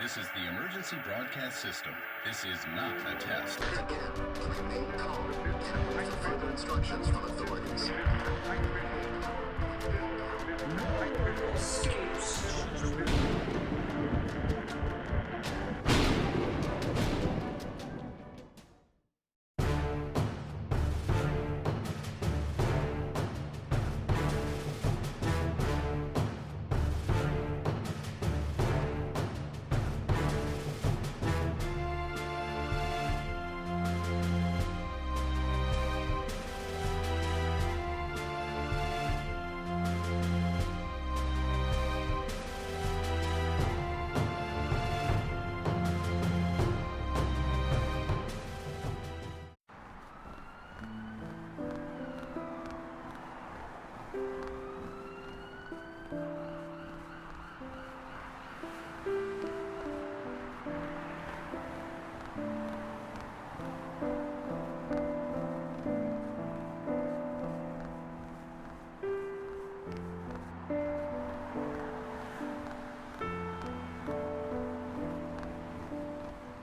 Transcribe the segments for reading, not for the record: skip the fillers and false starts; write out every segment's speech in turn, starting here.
This is the emergency broadcast system. This is not a test. Remain calm and wait for further instructions from authorities.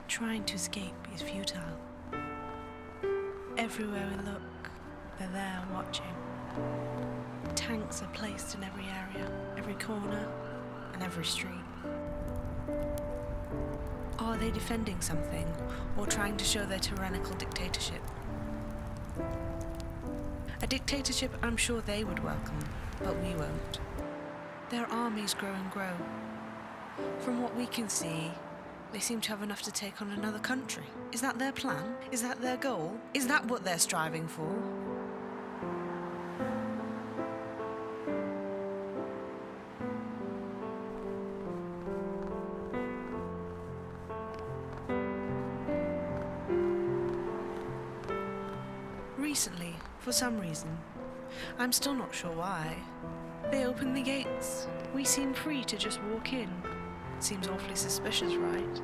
Trying to escape is futile. Everywhere we look, they're there watching. Tanks are placed in every area, every corner, and every street. Are they defending something, or trying to show their tyrannical dictatorship? A dictatorship I'm sure they would welcome, but we won't. Their armies grow and grow. From what we can see, they seem to have enough to take on another country. Is that their plan? Is that their goal? Is that what they're striving for? Recently, for some reason, I'm still not sure why, they opened the gates. We seem free to just walk in. Seems awfully suspicious, right?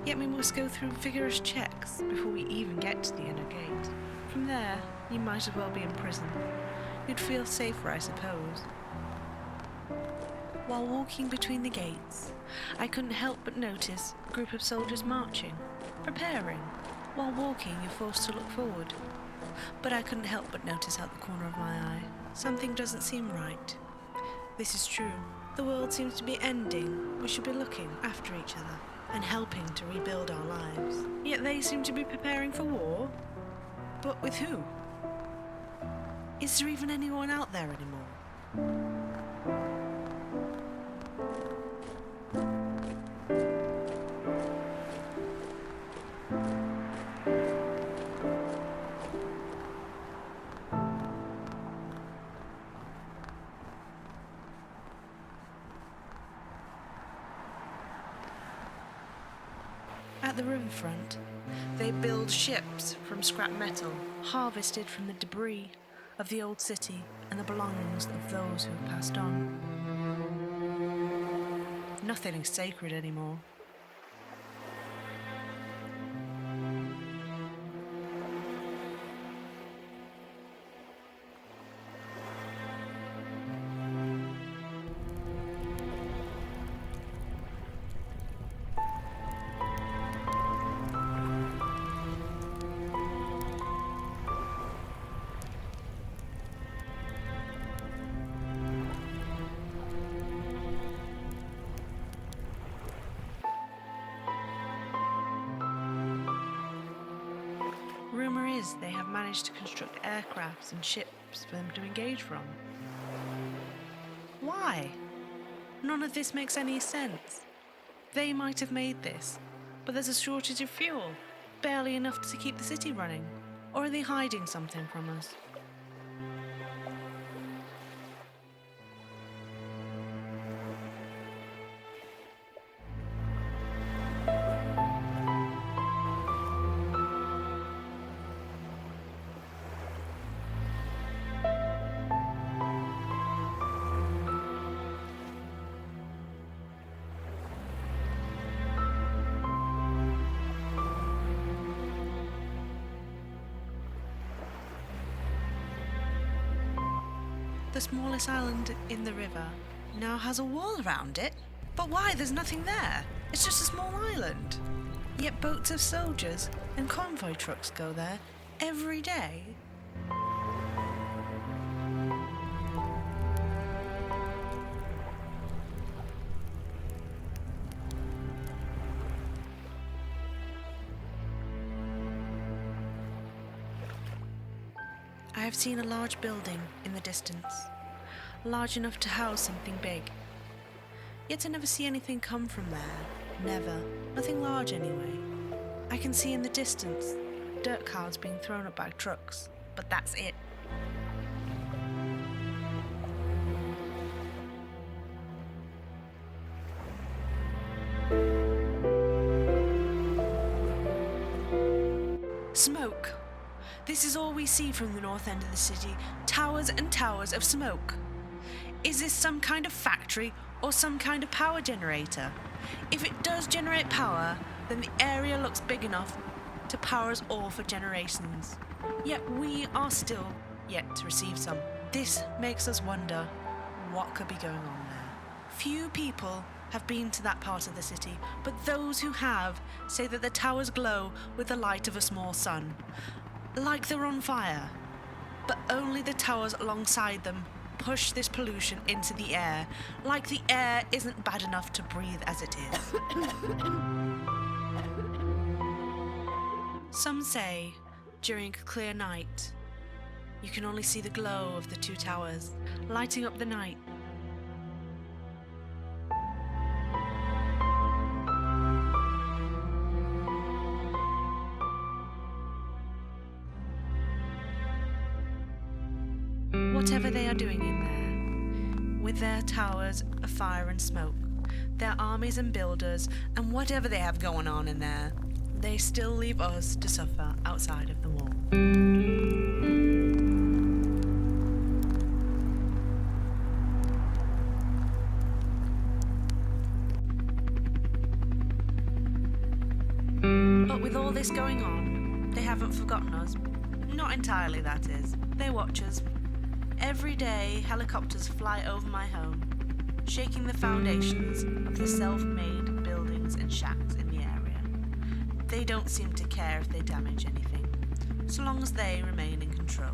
Yet we must go through vigorous checks before we even get to the inner gate. From there, you might as well be in prison. You'd feel safer, I suppose. While walking between the gates, I couldn't help but notice a group of soldiers marching, preparing. While walking, you're forced to look forward. But I couldn't help but notice out the corner of my eye, something doesn't seem right. This is true. The world seems to be ending. We should be looking after each other and helping to rebuild our lives. Yet they seem to be preparing for war. But with who? Is there even anyone out there anymore? At the riverfront, they build ships from scrap metal, harvested from the debris of the old city and the belongings of those who have passed on. Nothing is sacred anymore. Rumour is they have managed to construct aircrafts and ships for them to engage from. Why? None of this makes any sense. They might have made this, but there's a shortage of fuel, barely enough to keep the city running. Or are they hiding something from us? The smallest island in the river now has a wall around it. But why? There's nothing there. It's just a small island. Yet boats of soldiers and convoy trucks go there every day. I have seen a large building in the distance, large enough to house something big. Yet I never see anything come from there. Never. Nothing large anyway. I can see in the distance dirt cars being thrown up by trucks, but that's it. Smoke. This is all we see from the north end of the city. Towers and towers of smoke. Is this some kind of factory or some kind of power generator? If it does generate power, then the area looks big enough to power us all for generations. Yet we are still yet to receive some. This makes us wonder what could be going on there. Few people have been to that part of the city, but those who have say that the towers glow with the light of a small sun, like they're on fire. But only the towers alongside them push this pollution into the air, like the air isn't bad enough to breathe as it is. Some say during a clear night, you can only see the glow of the two towers, lighting up the night. Whatever they are doing in there, with their towers of fire and smoke, their armies and builders, and whatever they have going on in there, they still leave us to suffer outside of the wall. But with all this going on, they haven't forgotten us. Not entirely, that is. They watch us. Every day, helicopters fly over my home, shaking the foundations of the self-made buildings and shacks in the area. They don't seem to care if they damage anything, so long as they remain in control.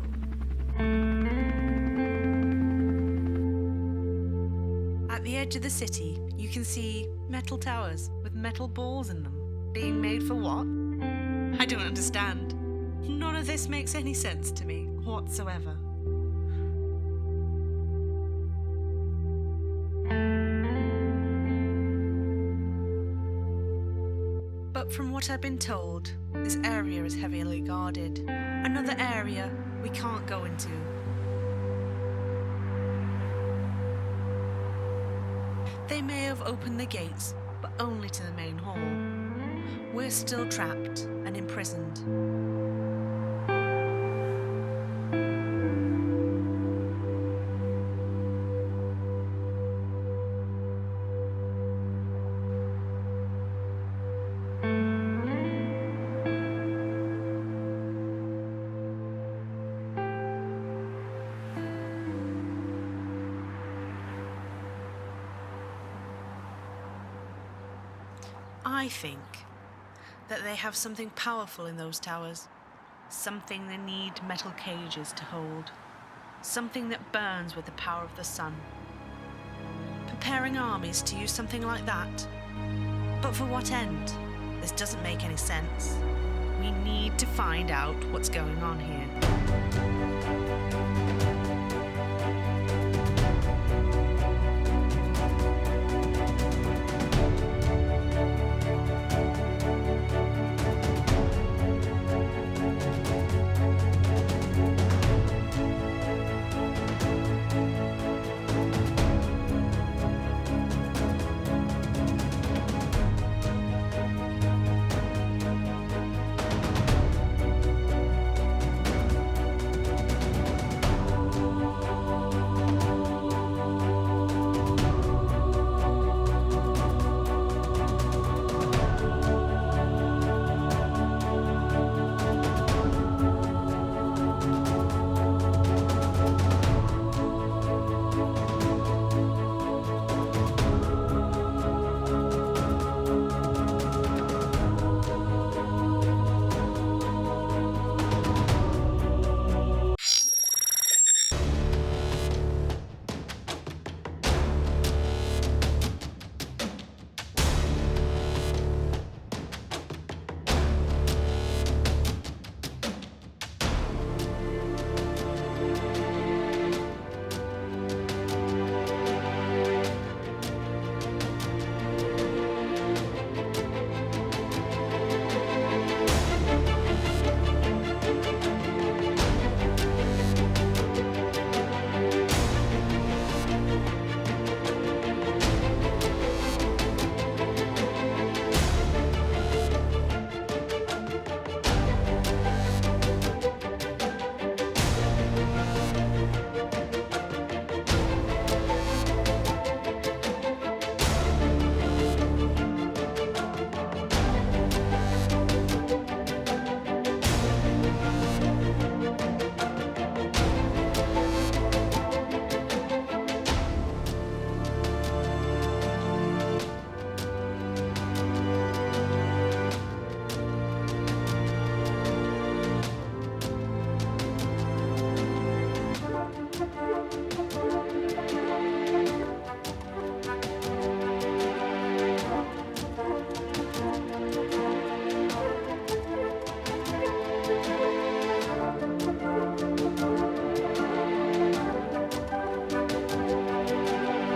At the edge of the city, you can see metal towers with metal balls in them. Being made for what? I don't understand. None of this makes any sense to me whatsoever. But from what I've been told, this area is heavily guarded. Another area we can't go into. They may have opened the gates, but only to the main hall. We're still trapped and imprisoned. I think that they have something powerful in those towers. Something they need metal cages to hold. Something that burns with the power of the sun. Preparing armies to use something like that. But for what end? This doesn't make any sense. We need to find out what's going on here.